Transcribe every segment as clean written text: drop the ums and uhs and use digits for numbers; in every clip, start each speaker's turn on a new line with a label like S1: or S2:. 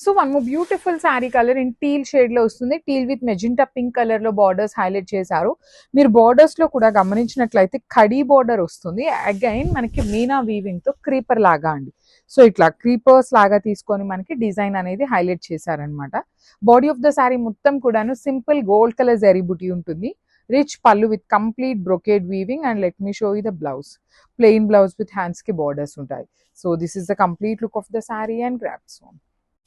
S1: So one more beautiful sari colour in teal shade లో వస్తుంది. Teal with magenta pink colour లో borders highlight చేశారు. మీరు బార్డర్స్ లో కూడా గమనించినట్లయితే కడీ బార్డర్ వస్తుంది. అగైన్ మనకి మీనా వీవింగ్ తో క్రీపర్ లాగా అండి. సో ఇట్లా క్రీపర్స్ లాగా తీసుకొని మనకి డిజైన్ అనేది హైలైట్ చేశారనమాట. బాడీ ఆఫ్ ద శారీ మొత్తం కూడాను సింపుల్ గోల్డ్ కలర్ జరీ బుటీ ఉంటుంది. Rich pallu with complete brocade weaving and let me show you the blouse. Plain blouse with hands కి బార్డర్స్ ఉంటాయి. So this is the complete look of the sari and grabs.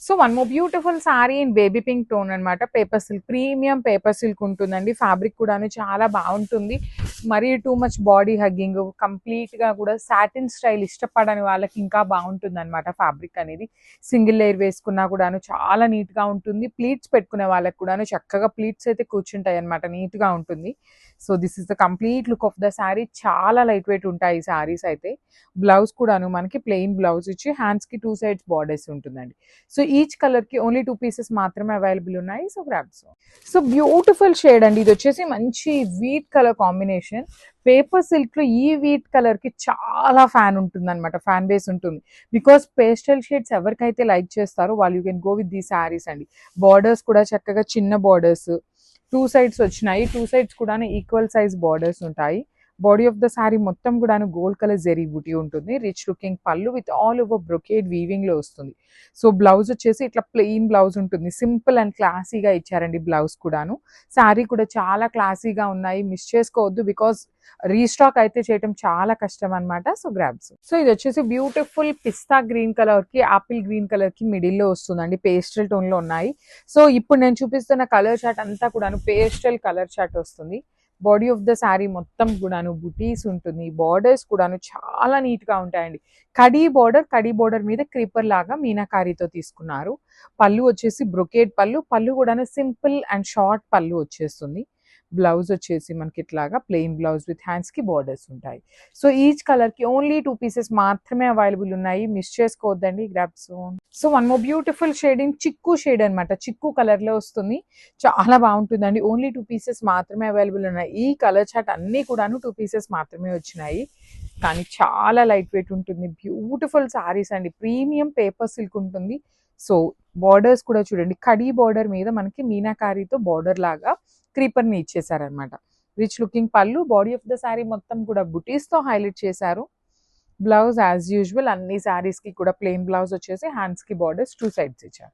S1: So one more beautiful sari in baby pink tone అనమాట. Paper silk, premium paper silk ఉంటుందండి. Fabric కూడాను చాలా బాగుంటుంది. మరీ too much body hugging, complete గా కూడా సాటిన్ స్టైల్ ఇష్టపడని వాళ్ళకి ఇంకా బాగుంటుంది అనమాట. ఫ్యాబ్రిక్ అనేది సింగిల్ లేయర్ వేసుకున్నా కూడాను చాలా నీట్ గా ఉంటుంది. ప్లీట్స్ పెట్టుకునే వాళ్ళకి కూడాను చక్కగా ప్లీట్స్ అయితే కూర్చుంటాయి అనమాట, నీట్ గా ఉంటుంది. So this is the complete look of the sari. చాలా లైట్ వెయిట్ ఉంటాయి ఈ శారీస్ అయితే. బ్లౌజ్ కూడాను మనకి ప్లెయిన్ బ్లౌజ్ ఇచ్చి హ్యాండ్స్ కి 2 సైడ్స్ బార్డర్స్ ఉంటుందండి. సో ఈచ్ కలర్ కి ఓన్లీ 2 పీసెస్ మాత్రమే అవైలబుల్ ఉన్నాయి. So grabs. So beautiful shade అండి. ఇది వచ్చేసి మంచి wheat colour combination. Paper silk లో ఈ వీట్ కలర్ కి చాలా ఫ్యాన్ ఉంటుంది అనమాట, ఫ్యాన్ బేస్ ఉంటుంది. బికాస్ పేస్టల్ షేడ్స్ ఎవరికైతే లైక్ చేస్తారో వాళ్ళు యూ కెన్ గో విత్ దీ శారీస్ అండి. బార్డర్స్ కూడా చక్కగా చిన్న బార్డర్స్ 2 సైడ్స్ వచ్చినాయి. 2 సైడ్స్ కూడా ఈక్వల్ సైజ్ బార్డర్స్ ఉంటాయి. బాడీ ఆఫ్ ద శారీ మొత్తం కూడా గోల్డ్ కలర్ జెరీ బూటీ ఉంటుంది. రిచ్ లుకింగ్ పళ్ళు with all over brocade weaving లో వస్తుంది. సో బ్లౌజ్ వచ్చేసి ఇట్లా ప్లెయిన్ బ్లౌజ్ ఉంటుంది. సింపుల్ అండ్ క్లాసీగా ఇచ్చారండి బ్లౌజ్ కూడాను. శారీ కూడా చాలా క్లాసీగా ఉన్నాయి, మిస్ చేసుకోవద్దు. బికాస్ రీస్టాక్ అయితే చేయటం చాలా కష్టం అనమాట. So grabs. సో ఇది వచ్చేసి బ్యూటిఫుల్ పిస్తా గ్రీన్ కలర్ కి ఆపిల్ గ్రీన్ కలర్ కి మిడిల్ లో వస్తుందండి. పేస్టల్ టోన్ లో ఉన్నాయి. సో ఇప్పుడు నేను చూపిస్తున్న కలర్ చార్ట్ అంతా కూడాను పేస్టల్ కలర్ చార్ట్ వస్తుంది. బాడీ ఆఫ్ ద శారీ మొత్తం కూడాను బుటీస్ ఉంటుంది. బార్డర్స్ కూడాను చాలా నీట్ గా ఉంటాయండి. కడీ బార్డర్ మీద క్రీపర్ లాగా మీనాకారీతో తీసుకున్నారు. పళ్ళు వచ్చేసి బ్రొకేడ్ పళ్ళు. పళ్ళు కూడాను సింపుల్ అండ్ షార్ట్ పళ్ళు వచ్చేస్తుంది. బ్లౌజ్ వచ్చేసి మనకి ఇట్లాగా ప్లెయిన్ బ్లౌజ్ విత్ హ్యాండ్స్ కి బార్డర్స్ ఉంటాయి. సో ఈచ్ కలర్ కి ఓన్లీ 2 పీసెస్ మాత్రమే అవైలబుల్ ఉన్నాయి. మిస్ చేసుకోవద్దండి. Grabs. So one more beautiful shading chikoo shade అనమాట. చిక్కు కలర్ లో వస్తుంది. చాలా బాగుంటుందండి. ఓన్లీ 2 పీసెస్ మాత్రమే అవైలబుల్ ఉన్నాయి. ఈ కలర్ చార్ట్ అన్ని కూడాను 2 పీసెస్ మాత్రమే వచ్చినాయి. కానీ చాలా లైట్ వెయిట్ ఉంటుంది. బ్యూటిఫుల్ సారీస్ అండి. ప్రీమియం పేపర్ సిల్క్ ఉంటుంది. సో బార్డర్స్ కూడా చూడండి, కడీ బార్డర్ మీద మనకి మీనాకారీతో బార్డర్ లాగా క్రీపర్ ని ఇచ్చేసారనమాట. రిచ్ లుకింగ్ పళ్ళు. బాడీ ఆఫ్ ద శారీ మొత్తం కూడా బుటీస్ తో హైలైట్ చేశారు. బ్లౌజ్ యాజ్ యూజువల్ అన్ని శారీస్ కి కూడా ప్లెయిన్ బ్లౌజ్ వచ్చేసి హ్యాండ్స్ కి బార్డర్స్ 2 సైడ్స్ ఇచ్చారు.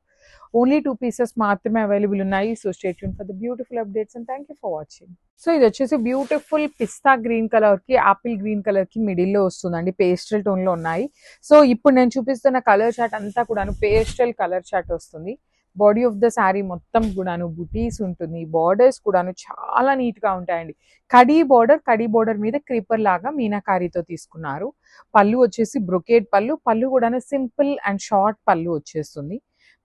S1: ఓన్లీ 2 పీసెస్ మాత్రమే అవైలబుల్ ఉన్నాయి. So stay tune for the beautiful updates and thank you for watching. So ఇది వచ్చేసి బ్యూటిఫుల్ పిస్తా గ్రీన్ కలర్ కి ఆపిల్ గ్రీన్ కలర్ కి మిడిల్ లో వస్తుందండి. పేస్టల్ టోన్ లో ఉన్నాయి. సో ఇప్పుడు నేను చూపిస్తున్న కలర్ చార్ట్ అంతా కూడాను పేస్టల్ కలర్ చార్ట్ వస్తుంది. బాడీ ఆఫ్ ద శారీ మొత్తం కూడాను బుటీస్ ఉంటుంది. బార్డర్స్ కూడాను చాలా నీట్ గా ఉంటాయండి. కడీ బార్డర్ మీద క్రీపర్ లాగా మీనాకారీతో తీసుకున్నారు. పళ్ళు వచ్చేసి బ్రొకేడ్ పళ్ళు. పళ్ళు కూడాను సింపుల్ అండ్ షార్ట్ పళ్ళు వచ్చేస్తుంది.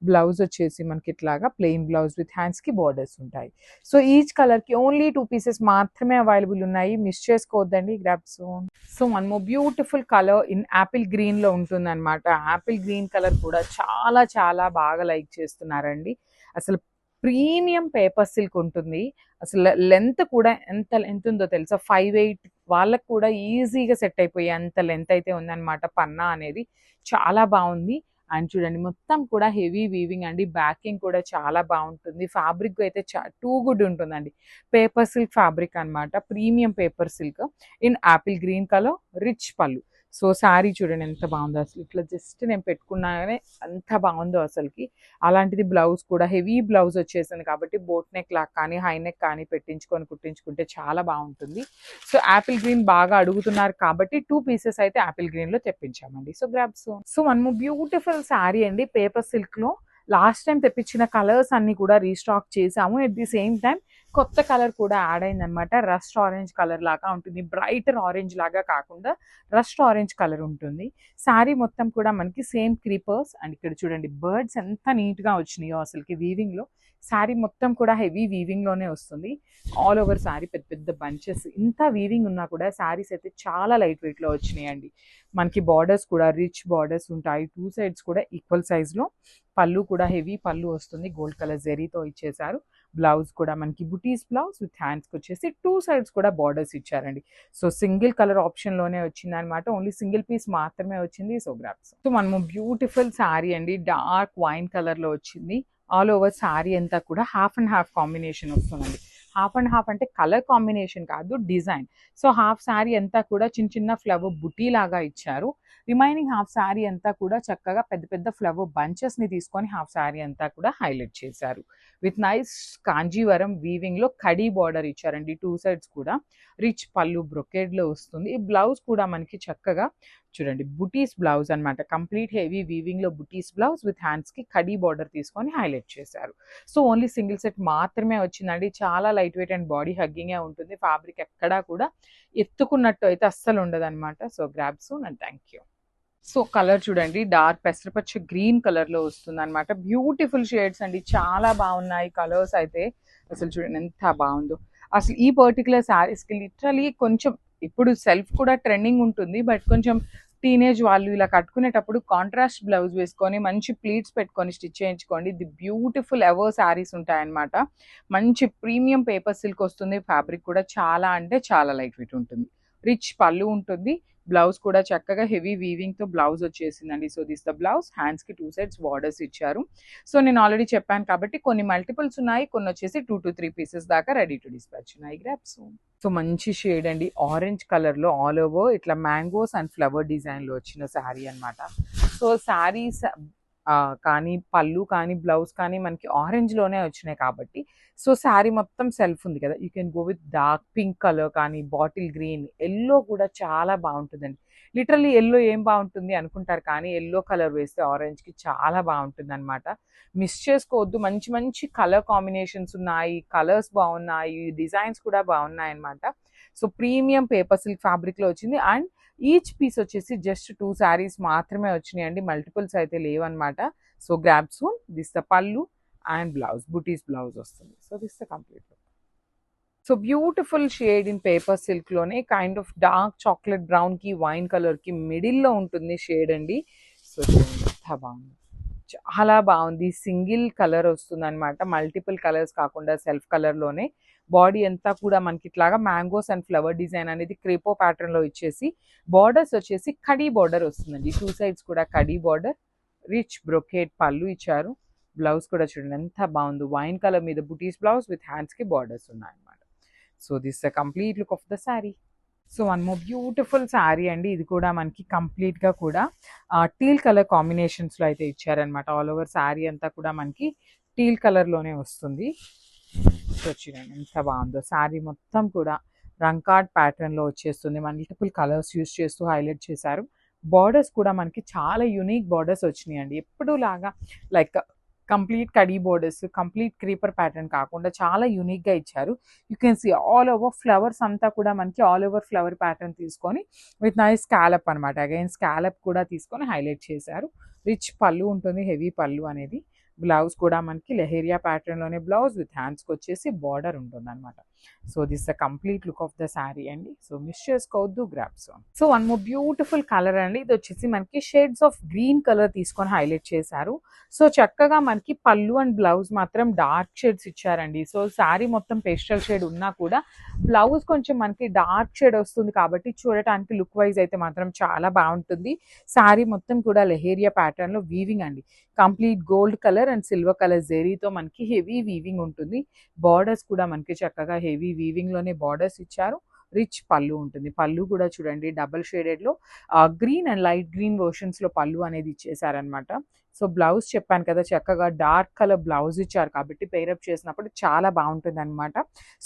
S1: బ్లౌజ్ వచ్చేసి మనకి ఇట్లాగా ప్లెయిన్ బ్లౌజ్ విత్ హ్యాండ్స్ కి బార్డర్స్ ఉంటాయి. సో ఈచ్ కలర్ కి ఓన్లీ 2 పీసెస్ మాత్రమే అవైలబుల్ ఉన్నాయి. మిస్ చేసుకోవద్దండి. Grabs. So one more beautiful colour in apple green లో ఉంటుంది అనమాట. యాపిల్ గ్రీన్ కలర్ కూడా చాలా చాలా బాగా లైక్ చేస్తున్నారండి. అసలు ప్రీమియం పేపర్ సిల్క్ ఉంటుంది. అసలు లెంత్ కూడా ఎంత లెంత్ ఉందో తెలుసా, 5'8" వాళ్ళకు కూడా ఈజీగా సెట్ అయిపోయే అంత లెంత్ అయితే ఉందన్నమాట. పన్నా అనేది చాలా బాగుంది. అండ్ చూడండి మొత్తం కూడా హెవీ వీవింగ్ అండి. బ్యాకింగ్ కూడా చాలా బాగుంటుంది. ఫ్యాబ్రిక్ అయితే టూ గుడ్ ఉంటుందండి. పేపర్ సిల్క్ ఫ్యాబ్రిక్ అనమాట. Premium paper silk in apple green colour. Rich పళ్ళు. సో శారీ చూడండి ఎంత బాగుందో. అసలు ఇట్లా జస్ట్ నేను పెట్టుకున్నానే అంత బాగుందో అసలుకి. అలాంటిది బ్లౌజ్ కూడా హెవీ బ్లౌజ్ వచ్చేసింది కాబట్టి బోట్ నెక్ లాక్ కానీ హై నెక్ కానీ పెట్టించుకొని కుట్టించుకుంటే చాలా బాగుంటుంది. సో యాపిల్ గ్రీన్ బాగా అడుగుతున్నారు కాబట్టి 2 పీసెస్ అయితే యాపిల్ గ్రీన్ లో తెప్పించామండి. So grabs. సో మనము బ్యూటిఫుల్ శారీ అండి పేపర్ సిల్క్ లో. లాస్ట్ టైం తెప్పించిన కలర్స్ అన్ని కూడా రీస్టాక్ చేసాము. ఎట్ ది సేమ్ టైం కొత్త కలర్ కూడా యాడ్ అయింది అనమాట. రస్ట్ ఆరెంజ్ కలర్ లాగా ఉంటుంది. బ్రైటర్ ఆరెంజ్ లాగా కాకుండా రస్ట్ ఆరెంజ్ కలర్ ఉంటుంది. శారీ మొత్తం కూడా మనకి సేమ్ క్రీపర్స్ అండ్ ఇక్కడ చూడండి బర్డ్స్ ఎంత నీట్ గా వచ్చినాయో అసలుకి వీవింగ్ లో. శారీ మొత్తం కూడా హెవీ వీవింగ్ లోనే వస్తుంది. ఆల్ ఓవర్ శారీ పెద్ద పెద్ద బంచెస్. ఇంత వీవింగ్ ఉన్నా కూడా శారీస్ అయితే చాలా లైట్ వెయిట్ లో వచ్చినాయండి. మనకి బార్డర్స్ కూడా రిచ్ బార్డర్స్ ఉంటాయి. 2 సైడ్స్ కూడా ఈక్వల్ సైజ్ లో. పళ్ళు కూడా హెవీ పళ్ళు వస్తుంది. గోల్డ్ కలర్ జెరీతో ఇచ్చేసారు. బ్లౌజ్ కూడా మనకి బుటీస్ బ్లౌజ్ విత్ హ్యాండ్స్కి వచ్చేసి 2 సైడ్స్ కూడా బార్డర్స్ ఇచ్చారండి. సో సింగిల్ కలర్ ఆప్షన్లోనే వచ్చింది అనమాట. ఓన్లీ సింగిల్ పీస్ మాత్రమే వచ్చింది. So grabs. సో మనము బ్యూటిఫుల్ శారీ అండి, డార్క్ వైన్ కలర్లో వచ్చింది. ఆల్ ఓవర్ శారీ అంతా కూడా హాఫ్ అండ్ హాఫ్ కాంబినేషన్ వస్తుందండి. హాఫ్ అండ్ హాఫ్ అంటే కలర్ కాంబినేషన్ కాదు, డిజైన్. సో హాఫ్ శారీ అంతా కూడా చిన్న చిన్న ఫ్లవర్ బుటీ లాగా ఇచ్చారు. రిమైనింగ్ హాఫ్ శారీ అంతా కూడా చక్కగా పెద్ద పెద్ద ఫ్లవర్ బంచెస్ని తీసుకొని హాఫ్ శారీ అంతా కూడా హైలైట్ చేశారు. విత్ నైస్ కాంజీవరం వీవింగ్లో కడీ బార్డర్ ఇచ్చారండి. 2 సైడ్స్ కూడా రిచ్ పళ్ళు బ్రొకేడ్లో వస్తుంది. ఈ బ్లౌజ్ కూడా మనకి చక్కగా చూడండి బుటీస్ బ్లౌజ్ అనమాట. Complete heavy వీవింగ్లో buttis blouse with హ్యాండ్స్కి కడీ బార్డర్ తీసుకొని హైలైట్ చేశారు. సో ఓన్లీ సింగిల్ సెట్ మాత్రమే వచ్చిందండి. చాలా లైట్ వెయిట్ అండ్ బాడీ హగ్గింగే ఉంటుంది. ఫ్యాబ్రిక్ ఎక్కడా కూడా ఎత్తుకున్నట్టు అయితే అస్సలు ఉండదు అనమాట. So grab soon and thank you. So colour చూడండి, డార్క్ పెసరపచ్చ గ్రీన్ కలర్లో వస్తుంది అనమాట. బ్యూటిఫుల్ షేడ్స్ అండి, చాలా బాగున్నాయి కలర్స్ అయితే. అసలు చూడండి ఎంత బాగుందో. అసలు ఈ పర్టికులర్ శారీస్కి లిటరలీ కొంచెం ఇప్పుడు సెల్ఫ్ కూడా ట్రెండింగ్ ఉంటుంది, బట్ కొంచెం టీనేజ్ వాళ్ళు ఇలా కట్టుకునేటప్పుడు కాంట్రాస్ట్ బ్లౌజ్ వేసుకొని మంచి ప్లీట్స్ పెట్టుకొని స్టిచ్ చేయించుకోండి. ది బ్యూటిఫుల్ ఎవర్ శారీస్ ఉంటాయన్నమాట. మంచి ప్రీమియం పేపర్ సిల్క్ వస్తుంది. ఫ్యాబ్రిక్ కూడా చాలా అంటే చాలా లైట్ వెయిట్ ఉంటుంది. రిచ్ పళ్ళు ఉంటుంది. బ్లౌజ్ కూడా చక్కగా హెవీ వీవింగ్తో బ్లౌజ్ వచ్చేసిందండి. So this the blouse. హ్యాండ్స్కి 2 సైడ్స్ బార్డర్స్ ఇచ్చారు. సో నేను ఆల్రెడీ చెప్పాను కాబట్టి కొన్ని మల్టిపుల్స్ ఉన్నాయి, కొన్ని వచ్చేసి 2 to 3 పీసెస్ దాకా రెడీ టు డిస్పాచ్ ఉన్నాయి. Grab soon. సో మంచి షేడ్ అండి, ఆరెంజ్ కలర్లో ఆల్ ఓవర్ ఇట్లా మ్యాంగోస్ అండ్ ఫ్లవర్ డిజైన్లో వచ్చిన శారీ అనమాట. సో శారీస్ కానీ పళ్ళు కానీ బ్లౌజ్ కానీ మనకి ఆరెంజ్లోనే వచ్చినాయి కాబట్టి సో శారీ మొత్తం సెల్ఫ్ ఉంది కదా, you can go with dark pink colour కానీ బాటిల్ గ్రీన్, ఎల్లో కూడా చాలా బాగుంటుందండి. లిటరల్లీ ఎల్లో ఏం బాగుంటుంది అనుకుంటారు కానీ ఎల్లో కలర్ వేస్తే ఆరెంజ్కి చాలా బాగుంటుంది అనమాట. మిస్ చేసుకోవద్దు. మంచి మంచి కలర్ కాంబినేషన్స్ ఉన్నాయి, కలర్స్ బాగున్నాయి, డిజైన్స్ కూడా బాగున్నాయి అనమాట. సో ప్రీమియం పేపర్ సిల్క్ ఫ్యాబ్రిక్లో వచ్చింది. అండ్ ఈచ్ పీస్ వచ్చేసి జస్ట్ 2 శారీస్ మాత్రమే వచ్చినాయండి, మల్టిపుల్స్ అయితే లేవన్నమాట. So grab soon. This the pallu and blouse, butis blouse వస్తుంది. So this the complete look. So beautiful shade in paper silk kind of dark chocolate బ్రౌన్కి wine కలర్కి మిడిల్లో ఉంటుంది షేడ్ అండి. సో ఎంత బాగుంది, చాలా బాగుంది. సింగిల్ కలర్ వస్తుంది అనమాట, మల్టిపుల్ కలర్స్ కాకుండా సెల్ఫ్ కలర్లోనే. బాడీ అంతా కూడా మనకి ఇట్లాగా మ్యాంగోస్ అండ్ ఫ్లవర్ డిజైన్ అనేది క్రేపో ప్యాటర్న్లో ఇచ్చేసి బార్డర్స్ వచ్చేసి కడీ బార్డర్ వస్తుందండి. 2 సైడ్స్ కూడా కడీ బార్డర్. రిచ్ బ్రొకేట్ పళ్ళు ఇచ్చారు. బ్లౌజ్ కూడా చూడండి ఎంత బాగుంది, వైన్ కలర్ మీద బుటీస్ బ్లౌజ్ విత్ హ్యాండ్స్కి బార్డర్స్ ఉన్నాయన్నమాట. So this the complete look of the sari. So one more beautiful sari అండి, ఇది కూడా మనకి కంప్లీట్గా కూడా టీల్ కలర్ కాంబినేషన్స్లో అయితే ఇచ్చారనమాట. ఆల్ ఓవర్ శారీ అంతా కూడా మనకి టీల్ కలర్లోనే వస్తుంది. సో చూడండి ఎంత బాగుందో. శారీ మొత్తం కూడా రంకాట్ ప్యాటర్న్లో వచ్చేస్తుంది. మల్టిపుల్ కలర్స్ యూస్ చేస్తూ హైలైట్ చేశారు. బార్డర్స్ కూడా మనకి చాలా యూనిక్ బార్డర్స్ వచ్చినాయండి. ఎప్పుడు లాగా లైక్ కంప్లీట్ కడీ బోర్డర్స్, కంప్లీట్ క్రీపర్ ప్యాటర్న్ కాకుండా చాలా యూనిక్గా ఇచ్చారు. You can see all over flowers అంతా కూడా మనకి ఆల్ ఓవర్ ఫ్లవర్ ప్యాటర్న్ తీసుకొని విత్ నైస్ స్కాలప్ అనమాట. అగైన్ స్కాలప్ కూడా తీసుకొని హైలైట్ చేశారు. రిచ్ పళ్ళు ఉంటుంది, హెవీ పళ్ళు అనేది. బ్లౌజ్ కూడా మనకి లెహేరియా ప్యాటర్న్లోనే బ్లౌజ్ విత్ హ్యాండ్స్కి వచ్చేసి బార్డర్ ఉంటుంది అనమాట. So this the complete look of the sari అండి. సో మిస్ చేసుకోవద్దు, grab soon. So one more beautiful colour అండి, ఇది వచ్చేసి మనకి షేడ్స్ ఆఫ్ గ్రీన్ కలర్ తీసుకొని హైలైట్ చేశారు. సో చక్కగా మనకి పళ్ళు అండ్ బ్లౌజ్ మాత్రం డార్క్ షేడ్స్ ఇచ్చారండి. సో శారీ మొత్తం పేస్టల్ షేడ్ ఉన్నా కూడా బ్లౌజ్ కొంచెం మనకి డార్క్ షేడ్ వస్తుంది కాబట్టి చూడటానికి లుక్ వైజ్ అయితే మాత్రం చాలా బాగుంటుంది. శారీ మొత్తం కూడా లెహేరియా ప్యాటర్న్లో వీవింగ్ అండి. Complete gold colour and silver colour జెరీతో మనకి హెవీ వీవింగ్ ఉంటుంది. బార్డర్స్ కూడా మనకి చక్కగా హెవీ వీవింగ్లోనే బార్డర్స్ ఇచ్చారు. రిచ్ పళ్ళు ఉంటుంది. పళ్ళు కూడా చూడండి డబల్ షేడెడ్లో గ్రీన్ అండ్ లైట్ గ్రీన్ వర్షన్స్లో పళ్ళు అనేది ఇచ్చేసారనమాట. సో బ్లౌజ్ చెప్పాను కదా, చక్కగా డార్క్ కలర్ బ్లౌజ్ ఇచ్చారు కాబట్టి పేరప్ చేసినప్పుడు చాలా బాగుంటుంది అనమాట.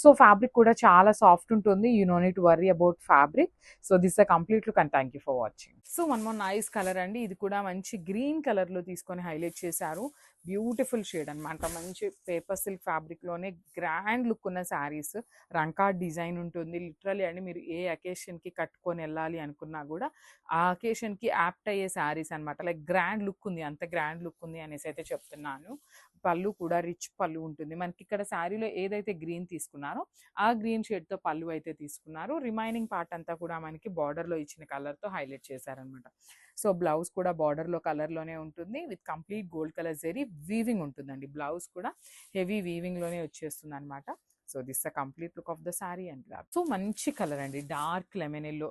S1: సో ఫ్యాబ్రిక్ కూడా చాలా సాఫ్ట్ ఉంటుంది. You know need to worry about fabric. So this the complete look and thank you for watching. So one more nice colour అండి, ఇది కూడా మంచి గ్రీన్ కలర్లో తీసుకొని హైలైట్ చేశారు. బ్యూటిఫుల్ షేడ్ అనమాట. మంచి పేపర్ సిల్క్ ఫ్యాబ్రిక్లోనే గ్రాండ్ లుక్ ఉన్న శారీస్. రంకాట్ డిజైన్ ఉంటుంది. లిటరలీ అండి మీరు ఏ అకేషన్కి కట్టుకొని వెళ్ళాలి అనుకున్నా కూడా ఆ అకేషన్కి యాప్ట్ అయ్యే శారీస్ అనమాట. లైక్ గ్రాండ్ లుక్ ఉంది, అంత గ్రాండ్ లుక్ ఉంది అనేసి అయితే చెప్తున్నాను. పళ్ళు కూడా రిచ్ పళ్ళు ఉంటుంది. మనకి ఇక్కడ శారీలో ఏదైతే గ్రీన్ తీసుకున్నారో ఆ గ్రీన్ షేడ్తో పళ్ళు అయితే తీసుకున్నారు. రిమైనింగ్ పార్ట్ అంతా కూడా మనకి బార్డర్లో ఇచ్చిన కలర్తో హైలైట్ చేశారనమాట. సో బ్లౌజ్ కూడా బార్డర్లో కలర్లోనే ఉంటుంది with complete gold colour zari weaving ఉంటుందండి. బ్లౌజ్ కూడా హెవీ వీవింగ్లోనే వచ్చేస్తుంది అనమాట. So this the complete look of the sari and grab. So మంచి కలర్ అండి, dark lemon yellow,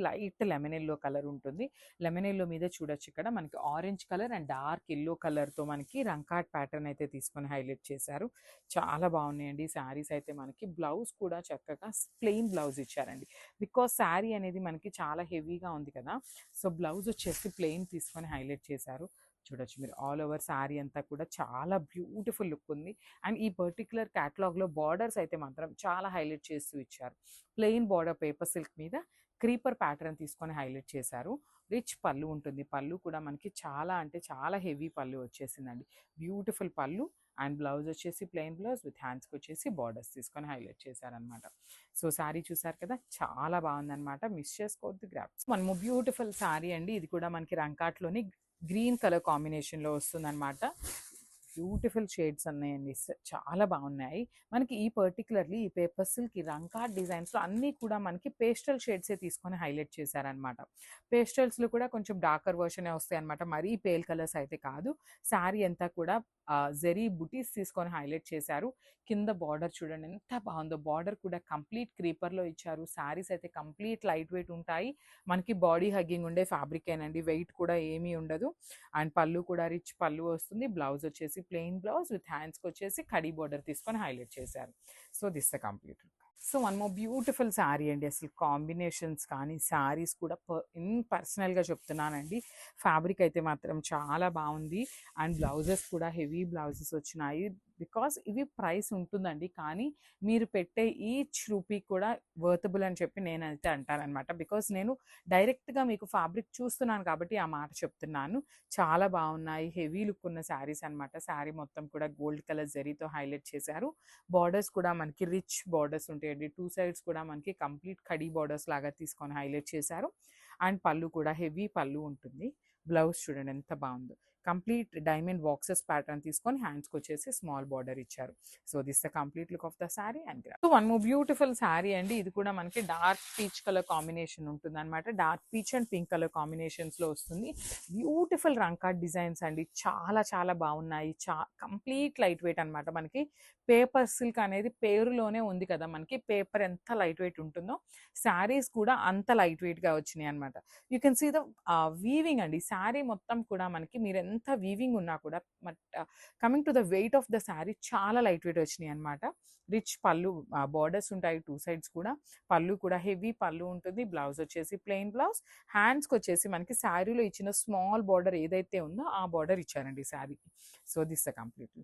S1: light lemon yellow colour ఉంటుంది. లెమన్ ఎల్లో మీద చూడొచ్చు ఇక్కడ మనకి orange colour and dark yellow కలర్తో మనకి రంకాట్ ప్యాటర్న్ అయితే తీసుకొని హైలైట్ చేశారు. చాలా బాగున్నాయండి శారీస్ అయితే. మనకి బ్లౌజ్ కూడా చక్కగా ప్లెయిన్ బ్లౌజ్ ఇచ్చారండి, బికాస్ శారీ అనేది మనకి చాలా హెవీగా ఉంది కదా. సో బ్లౌజ్ వచ్చేసి ప్లెయిన్ తీసుకొని హైలైట్ చేశారు. చూడొచ్చు మీరు ఆల్ ఓవర్ శారీ అంతా కూడా చాలా బ్యూటిఫుల్ లుక్ ఉంది. అండ్ ఈ పర్టికులర్ క్యాటలాగ్లో బార్డర్స్ అయితే మాత్రం చాలా హైలైట్ చేస్తూ ఇచ్చారు. ప్లెయిన్ బార్డర్ పేపర్ సిల్క్ మీద క్రీపర్ ప్యాటర్న్ తీసుకొని హైలైట్ చేశారు. రిచ్ పళ్ళు ఉంటుంది. పళ్ళు కూడా మనకి చాలా అంటే చాలా హెవీ పళ్ళు వచ్చేసిందండి. బ్యూటిఫుల్ పళ్ళు అండ్ బ్లౌజ్ వచ్చేసి ప్లెయిన్ బ్లౌజ్ విత్ హ్యాండ్స్కి వచ్చేసి బార్డర్స్ తీసుకొని హైలైట్ చేశారనమాట. సో శారీ చూసారు కదా, చాలా బాగుందనమాట. మిస్ చేసుకోవద్దు, గ్రాప్స్. మనము బ్యూటిఫుల్ శారీ అండి. ఇది కూడా మనకి రంకాట్లోని గ్రీన్ కలర్ కాంబినేషన్లో వస్తుందన్నమాట. బ్యూటిఫుల్ షేడ్స్ ఉన్నాయండి, చాలా బాగున్నాయి. మనకి ఈ పర్టికులర్లీ ఈ పేపర్ సిల్క్ ఈ రంకాట్ డిజైన్స్లో అన్నీ కూడా మనకి పేస్టల్ షేడ్సే తీసుకొని హైలైట్ చేశారనమాట. పేస్టల్స్లో కూడా కొంచెం డార్కర్ వర్షనే వస్తాయి అనమాట, మరీ పేల్ కలర్స్ అయితే కాదు. శారీ అంతా కూడా జెరీ బుటీస్ తీసుకొని హైలైట్ చేశారు. కింద బార్డర్ చూడండి ఎంత బాగుందో. బార్డర్ కూడా కంప్లీట్ క్రీపర్లో ఇచ్చారు. శారీస్ అయితే కంప్లీట్ లైట్ వెయిట్ ఉంటాయి. మనకి బాడీ హగ్గింగ్ ఉండే ఫ్యాబ్రిక్ ఏనండి, వెయిట్ కూడా ఏమీ ఉండదు. అండ్ పళ్ళు కూడా రిచ్ పళ్ళు వస్తుంది. బ్లౌజ్ వచ్చేసి ప్లెయిన్ బ్లౌజ్ విత్ హ్యాండ్స్కి వచ్చేసి కడీ బార్డర్ తీసుకొని హైలైట్ చేశారు. So this the complete look. So one more beautiful sari అండి. అసలు కాంబినేషన్స్ కానీ శారీస్ కూడా పర్సనల్గా చెప్తున్నానండి, ఫ్యాబ్రిక్ అయితే మాత్రం చాలా బాగుంది. అండ్ బ్లౌజెస్ కూడా హెవీ బ్లౌజెస్ వచ్చినాయి. బికాస్ ఇవి ప్రైస్ ఉంటుందండి, కానీ మీరు పెట్టే ఈచ్ రూపీ కూడా వర్తబుల్ అని చెప్పి నేనైతే అంటానన్నమాట. బికాస్ నేను డైరెక్ట్గా మీకు ఫ్యాబ్రిక్ చూస్తున్నాను కాబట్టి ఆ మాట చెప్తున్నాను. చాలా బాగున్నాయి, హెవీ లుక్ ఉన్న శారీస్ అనమాట. శారీ మొత్తం కూడా గోల్డ్ కలర్ జరీతో హైలైట్ చేశారు. బార్డర్స్ కూడా మనకి రిచ్ బార్డర్స్ ఉంటాయండి. టూ సైడ్స్ కూడా మనకి కంప్లీట్ కడీ బార్డర్స్ లాగా తీసుకొని హైలైట్ చేశారు. అండ్ పళ్ళు కూడా హెవీ పళ్ళు ఉంటుంది. బ్లౌజ్ చూడండి ఎంత బాగుందో. కంప్లీట్ డైమండ్ బాక్సెస్ ప్యాటర్న్ తీసుకొని హ్యాండ్స్కి వచ్చేసి స్మాల్ బార్డర్ ఇచ్చారు. So this the complete look of the sari and grab. So one more beautiful sari అండి. ఇది కూడా మనకి డార్క్ పీచ్ కలర్ కాంబినేషన్ ఉంటుంది అనమాట. Dark peach and pink colour కాంబినేషన్స్లో వస్తుంది. బ్యూటిఫుల్ రంకాట్ డిజైన్స్ అండి, చాలా చాలా బాగున్నాయి. కంప్లీట్ లైట్ వెయిట్ అనమాట. మనకి పేపర్ సిల్క్ అనేది పేరులోనే ఉంది కదా, మనకి పేపర్ ఎంత లైట్ వెయిట్ ఉంటుందో శారీస్ కూడా అంత లైట్ వెయిట్గా వచ్చినాయి అనమాట. You can see the weaving అండి. శారీ మొత్తం కూడా మనకి మీరు ఎంత వీవింగ్ ఉన్నా కూడా coming to the weight of the sari చాలా లైట్ వెయిట్ వచ్చినాయి అనమాట. రిచ్ పళ్ళు బార్డర్స్ ఉంటాయి టూ సైడ్స్ కూడా. పళ్ళు కూడా హెవీ పళ్ళు ఉంటుంది. బ్లౌజ్ వచ్చేసి ప్లెయిన్ బ్లౌజ్. హ్యాండ్స్కి వచ్చేసి మనకి శారీలో ఇచ్చిన స్మాల్ బార్డర్ ఏదైతే ఉందో ఆ బార్డర్ ఇచ్చారండి శారీకి. So this the complete.